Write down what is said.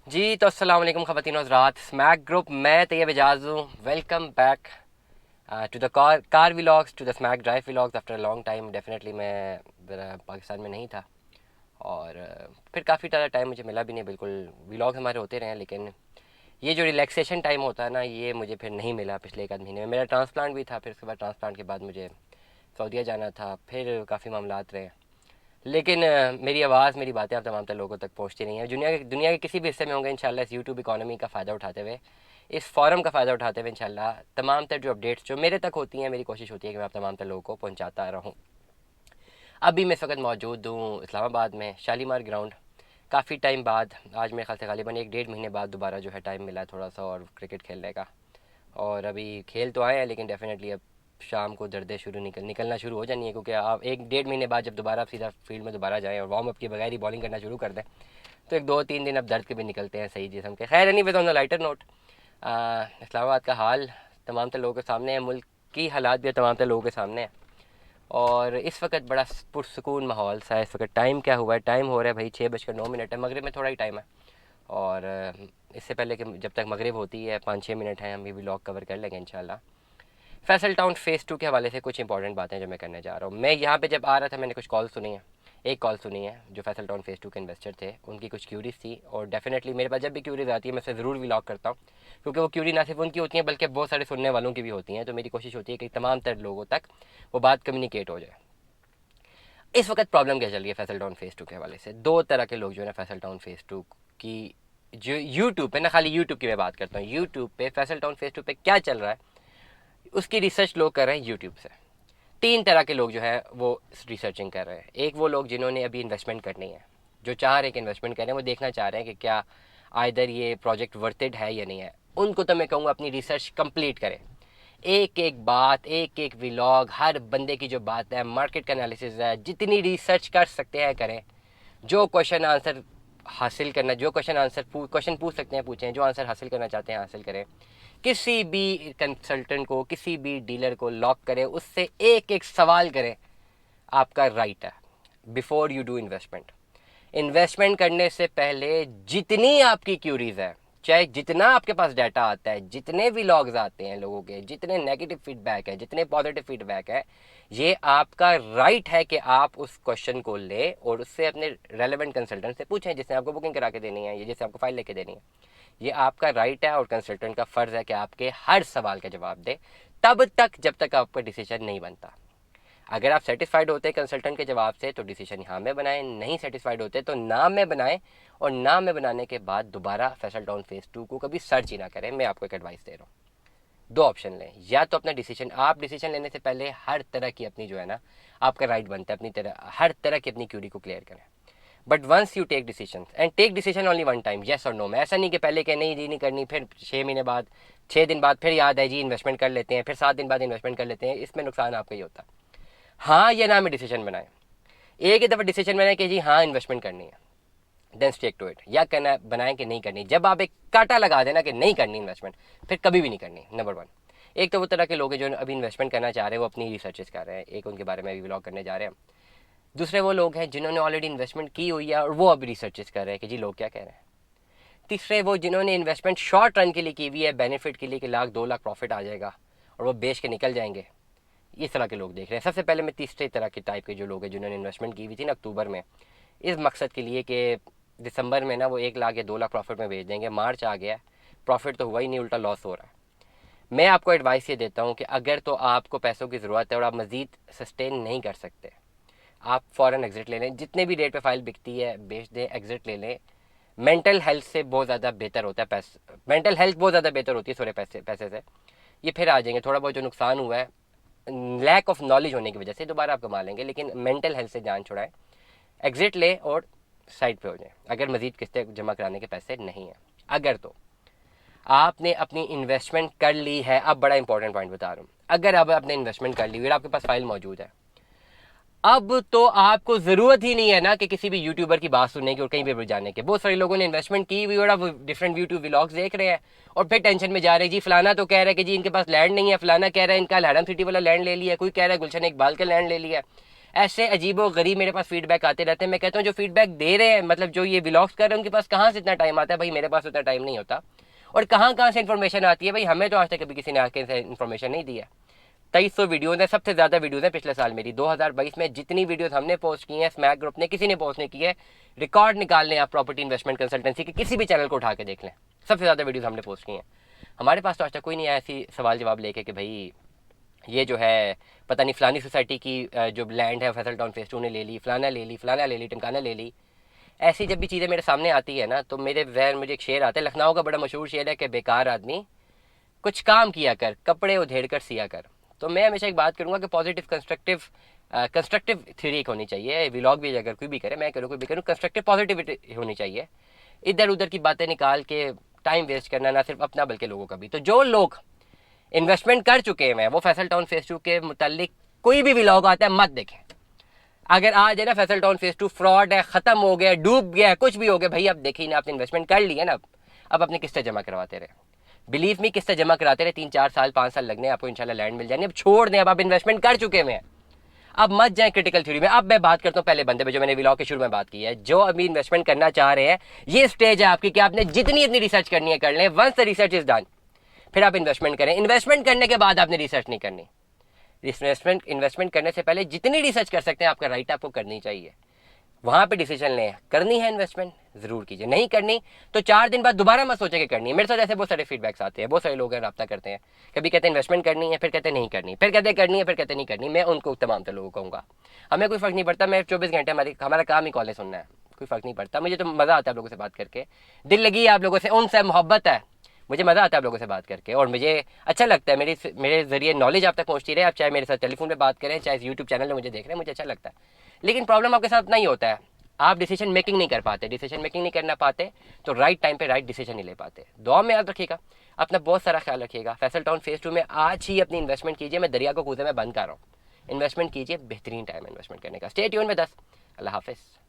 जी तो अस्सलाम वालेकुम ख़वातीन और हज़रात, स्मैक ग्रुप मैं तैयब एजाज हूँ। Welcome back to the car vlogs, to the smack drive vlogs after a long time. Definitely मैं ज़रा पाकिस्तान में नहीं था और फिर काफ़ी ज़्यादा टाइम मुझे मिला भी नहीं। बिल्कुल व्लॉग हमारे होते रहे, लेकिन ये जो रिलैक्सेशन टाइम होता है ना, ये मुझे फिर नहीं मिला पिछले एक आध महीने में। मेरा ट्रांसप्लांट भी था, फिर उसके बाद ट्रांसप्लांट के बाद मुझे सऊदीया जाना था, फिर काफ़ी मामलात रहे। लेकिन मेरी आवाज़, मेरी बातें आप तमाम तर लोगों तक पहुंचती नहीं है। दुनिया के किसी भी हिस्से में होंगे इंशाल्लाह, इस यूट्यूब इकॉनमी का फ़ायदा उठाते हुए, इस फॉरम का फ़ायदा उठाते हुए इंशाल्लाह तमाम तर जो अपडेट्स जो मेरे तक होती हैं, मेरी कोशिश होती है कि मैं आप तमाम तर लोगों को पहुंचाता रहूं। अभी मैं इस वक्त मौजूद हूँ इस्लामाबाद में, शालीमार ग्राउंड। काफ़ी टाइम बाद, आज मेरे ख्याल से गालिबन एक डेढ़ महीने बाद दोबारा जो है टाइम मिला थोड़ा सा और क्रिकेट खेलने का। और अभी खेल तो आए हैं, लेकिन डेफिनेटली अब शाम को दर्दें निकलना शुरू हो जानी है, क्योंकि आप एक डेढ़ महीने बाद जब दोबारा आप सीधा फील्ड में दोबारा जाएं और वार्म अप के बगैर ही बॉलिंग करना शुरू कर दें, तो एक दो तीन दिन अब दर्द के भी निकलते हैं सही जिसम के। खैर, any ways, on the lighter note, Islamabad का हाल तमाम तर लोगों के सामने है, मुल्क की हालात भी तमाम तर लोगों के सामने है। और इस वक्त बड़ा पुरसकून माहौल सा है। इस वक्त टाइम क्या हुआ है? टाइम हो रहा है भाई 6:09 है। मगरिब में थोड़ा ही टाइम है। और इससे पहले कि जब तक मगरिब होती है 5-6 मिनट हैं, हम भी व्लॉग कवर कर लेंगे इंशाल्लाह। फैसल टाउन फ़ेज़ 2 के हवाले से कुछ इंपॉर्टेंट बातें जो मैं करने जा रहा हूँ। मैं यहाँ पे जब आ रहा था, मैंने कुछ कॉल सुनी है। एक कॉल सुनी है जो फैसल टाउन फ़ेज़ 2 के इन्वेस्टर थे, उनकी कुछ क्यूरीज थी। और डेफिनेटली मेरे पास जब भी क्यूरीज आती है मैं उसे ज़रूर व्लॉग करता हूँ, क्योंकि वो क्यूरी ना सिर्फ उनकी होती हैं बल्कि बहुत सारे सुनने वालों की भी होती हैं। तो मेरी कोशिश होती है कि तमाम तर लोगों तक वो बात कम्युनिकेट हो जाए। इस वक्त प्रॉब्लम क्या चल रही है फैसल टाउन फ़ेज़ 2 के हवाले से? दो तरह के लोग जो है ना फैसल टाउन फ़ेज़ 2 की, जो यूट्यूब पे ना, खाली यूट्यूब की मैं बात करता हूँ, यूट्यूब पे फैसल टाउन फ़ेज़ 2 पे क्या चल रहा है उसकी रिसर्च लोग कर रहे हैं यूट्यूब से। तीन तरह के लोग जो है वो रिसर्चिंग कर रहे हैं। एक वो लोग जिन्होंने अभी इन्वेस्टमेंट करनी है, जो चाह रहे हैं कि इन्वेस्टमेंट करें, वो देखना चाह रहे हैं कि क्या आइदर ये प्रोजेक्ट वर्थ है या नहीं है। उनको तो मैं कहूँगा अपनी रिसर्च कंप्लीट करें। एक एक बात, एक एक व्लॉग, हर बंदे की जो बात है, मार्केट का एनालिसिस है, जितनी रिसर्च कर सकते हैं करें। जो क्वेश्चन आंसर हासिल करना, जो क्वेश्चन पूछ सकते हैं पूछें, जो आंसर हासिल करना चाहते हैं हासिल करें। किसी भी कंसल्टेंट को, किसी भी डीलर को लॉक करें, उससे एक एक सवाल करें। आपका राइट है। Before you do investment, investment करने से पहले जितनी आपकी क्यूरीज है, चाहे जितना आपके पास डाटा आता है, जितने भी लॉग्स आते हैं लोगों के, जितने नेगेटिव फीडबैक है, जितने पॉजिटिव फीडबैक है, ये आपका राइट है कि आप उस क्वेश्चन को ले और उससे अपने रेलेवेंट कंसल्टेंट से पूछें, जिसने आपको बुकिंग करा के देनी है या जिससे आपको फाइल लेके देनी है। ये आपका राइट है और कंसल्टेंट का फ़र्ज़ है कि आपके हर सवाल का जवाब दे, तब तक जब तक आपका डिसीजन नहीं बनता। अगर आप सेटिस्फाइड होते हैं कंसल्टेंट के जवाब से तो डिसीजन यहाँ में बनाएं, नहीं सेटिस्फाइड होते तो नाम में बनाएं। और नाम में बनाने के बाद दोबारा फैसल टाउन फ़ेज़ 2 को कभी सर्च ही ना करें। मैं आपको एक एडवाइस दे रहा हूँ। दो ऑप्शन लें, या तो अपना डिसीजन, आप डिसीजन लेने से पहले हर तरह की अपनी जो है ना, आपका राइट बनता है अपनी तरह, हर तरह की अपनी क्यूरी को क्लियर करें। But once you take decision, and take decision only one time, yes और नो में। ऐसा नहीं कि पहले कह नहीं जी नहीं करनी, फिर 6 महीने बाद, 6 दिन बाद फिर याद है जी इन्वेस्टमेंट कर लेते हैं, फिर 7 दिन बाद इन्वेस्टमेंट कर लेते हैं। इसमें नुकसान आपका ही होता है। हाँ या ना में डिसीजन बनाएं। एक ही दफ़ा डिसीजन बनाएं कि जी हाँ इन्वेस्टमेंट करनी है, देन स्टिक टू इट। या करना बनाएं कि नहीं करनी। जब आप एक कांटा लगा देना कि नहीं करनी इन्वेस्टमेंट, फिर कभी भी नहीं करनी। Number one. एक तो वो तरह के लोग हैं जो अभी इन्वेस्टमेंट करना चाह रहे हैं, वो अपनी रिसर्चेस कर रहे हैं, एक उनके बारे में अभी व्लॉग करने जा रहे हैं। दूसरे वो लोग हैं जिन्होंने ऑलरेडी इन्वेस्टमेंट की हुई है और वो अभी रिसर्चेस कर रहे हैं कि जी लोग क्या कह रहे हैं। तीसरे वो जिन्होंने इन्वेस्टमेंट शॉर्ट रन के लिए की हुई है, बेनिफिट के लिए कि 1-2 लाख प्रॉफिट आ जाएगा और वो बेच के निकल जाएंगे। इस तरह के लोग देख रहे हैं। सबसे पहले मैं तीसरे तरह के टाइप के जो लोग हैं जिन्होंने इन्वेस्टमेंट की हुई थी ना अक्टूबर में, इस मकसद के लिए कि दिसंबर में ना वो 1 लाख या 2 लाख प्रॉफिट में बेच देंगे। मार्च आ गया, प्रॉफिट तो हुआ ही नहीं, उल्टा लॉस हो रहा है। मैं आपको एडवाइस ये देता हूँ कि अगर तो आपको पैसों की ज़रूरत है और आप मज़ीद सस्टेन नहीं कर सकते, आप फ़ौरन एग्ज़िट ले लें। जितने भी रेट पे फाइल बिकती है बेच दें, एग्ज़िट ले लें। मेंटल हेल्थ से बहुत ज़्यादा बेहतर होता है पैसे, मेंटल हेल्थ बहुत ज़्यादा बेहतर होती है सोरे पैसे पैसे से। ये फिर आ जाएंगे। थोड़ा बहुत जो नुकसान हुआ है लैक ऑफ नॉलेज होने की वजह से, दोबारा आप कमा लेंगे, लेकिन मेंटल हेल्थ से जान छुड़ाएं, एग्जिट ले और साइड पे हो जाए अगर मजीद किस्तें जमा कराने के पैसे नहीं हैं। अगर तो आपने अपनी इन्वेस्टमेंट कर ली है, अब बड़ा इंपॉर्टेंट पॉइंट बता रहा हूँ, अगर अब आपने इन्वेस्टमेंट कर ली हुई, आपके पास फाइल मौजूद है, अब तो आपको ज़रूरत ही नहीं है ना कि किसी भी यूट्यूबर की बात सुनने की और कहीं पे जाने के। बहुत सारे लोगों ने इन्वेस्टमेंट की हुई और अब डिफरेंट यूट्यूब व्लॉग्स देख रहे हैं और फिर टेंशन में जा रहे हैं जी फलाना तो कह रहा है कि जी इनके पास लैंड नहीं है, फलाना कह रहा है इनका हैरम सिटी वाला लैंड ले लिया, कोई कह रहा है गुलशन इकबाल का लैंड ले लिया। ऐसे अजीबो गरीब मेरे पास फीडबैक आते रहते हैं। मैं कहता हूँ जो फीडबैक दे रहे हैं, मतलब जो ये व्लॉग्स कर रहे हैं, उनके पास कहाँ से इतना टाइम आता है भाई? मेरे पास उतना टाइम नहीं होता। और कहाँ से इन्फॉर्मेशन आती है भाई? हमें तो आज तक कभी किसी ने आके इन्फॉर्मेशन नहीं दी है। 2300 वीडियोज़ हैं, सबसे ज़्यादा वीडियोज़ हैं पिछले साल मेरी। 2022 में जितनी वीडियोज़ हमने पोस्ट की हैं स्मैक ग्रुप ने, किसी ने पोस्ट नहीं की है। रिकॉर्ड निकाल लें आप प्रॉपर्टी इन्वेस्टमेंट कंसल्टेंसी के किसी भी चैनल को उठा के देख लें, सबसे ज़्यादा वीडियोज़ हमने पोस्ट की हैं। हमारे पास तो आज तक कोई नहीं आया ऐसी सवाल जवाब लेके कि भाई ये जो है पता नहीं फलानी सोसाइटी की जो लैंड है फैसल टाउन फेज 2 ने ले ली, फलाना ले ली, फलाना ले ली, टमकाना ले ली। ऐसी जब भी चीज़ें मेरे सामने आती है ना, तो मेरे जहन मुझे एक शेर आता है, लखनऊ का बड़ा मशहूर शेर है कि बेकार आदमी कुछ काम किया कर, कपड़े उधेड़ कर सिया कर। तो मैं हमेशा एक बात करूँगा कि पॉजिटिव कंस्ट्रक्टिव थ्योरी एक होनी चाहिए। व्लॉग भी अगर कोई भी करे, मैं करूँ कोई भी करूँ, कंस्ट्रक्टिव पॉजिटिविटी होनी चाहिए। इधर उधर की बातें निकाल के टाइम वेस्ट करना, ना सिर्फ अपना बल्कि लोगों का भी। तो जो लोग इन्वेस्टमेंट कर चुके हैं वो फैसल टाउन फेज 2 के मुतालिक कोई भी व्लॉग आता है मत देखें। अगर आज है ना फैसल टाउन फेज 2 फ्रॉड है, खत्म हो गया, डूब गया, कुछ भी हो गया, भाई अब देखिए ना, आपने इन्वेस्टमेंट कर लिया ना, अब अपने किस्तें जमा करवाते रहे। बिलीव मी, किस्तें जमा कराते रहे, 3-4 साल 5 साल लगने, आपको इंशाल्लाह लैंड मिल जाएगी। अब छोड़ दें, अब आप इन्वेस्टमेंट कर चुके हैं, अब मत जाए क्रिटिकल थ्योरी में। अब मैं बात करता हूँ पहले बंदे पे, जो मैंने व्लॉग के शुरू में बात की है। जो अभी इन्वेस्टमेंट करना चाह रहे हैं, ये स्टेज है आपकी कि आपने जितनी इतनी रिसर्च करनी है कर लें। Once the research is done, फिर आप इन्वेस्टमेंट करें। इन्वेस्टमेंट करने के बाद आपने रिसर्च नहीं करनी। इन्वेस्टमेंट करने से पहले जितनी रिसर्च कर सकते हैं आपका राइट, आपको करनी चाहिए। वहाँ पे डिसीजन लें, करनी है इन्वेस्टमेंट ज़रूर कीजिए, नहीं करनी तो 4 दिन बाद दोबारा मत सोचे कि करनी है। मेरे साथ ऐसे बहुत सारे फीडबैक्स आते हैं, बहुत सारे लोग रब्ता करते हैं, कभी कहते हैं इन्वेस्टमेंट करनी है, फिर कहते नहीं करनी, फिर कहते करनी है, फिर कहते नहीं करनी। मैं उनको तमाम लोगों को कहूँगा, हमें कोई फ़र्क नहीं पड़ता। मैं 24 घंटे हमारा काम ही कॉलेज सुनना है, कोई फ़र्क नहीं पड़ता। मुझे तो मज़ा आता है आप लोगों से बात करके, दिल लगी है आप लोगों से, उनसे मोहब्बत है, मुझे मज़ा आता है आप लोगों से बात करके, और मुझे अच्छा लगता है मेरे ज़रिए नॉलेज आप तक पहुँचती रहे। आप चाहे मेरे साथ टेलीफोन पे बात करें, चाहे यूट्यूब चैनल में मुझे देख रहे हैं, मुझे अच्छा लगता है। लेकिन प्रॉब्लम आपके साथ नहीं होता है, आप डिसीजन मेकिंग नहीं कर पाते। डिसीजन मेकिंग नहीं करना पाते तो राइट टाइम पे राइट डिसीजन नहीं ले पाते। दुआ में याद रखिएगा, अपना बहुत सारा ख्याल रखिएगा। फैसल टाउन फेज 2 में आज ही अपनी इन्वेस्टमेंट कीजिए। मैं दरिया को कूदे में बंद कर रहा हूँ, इन्वेस्टमेंट कीजिए, बेहतरीन टाइम इन्वेस्टमेंट करने का। Stay tune with us. Allah हाफिज़।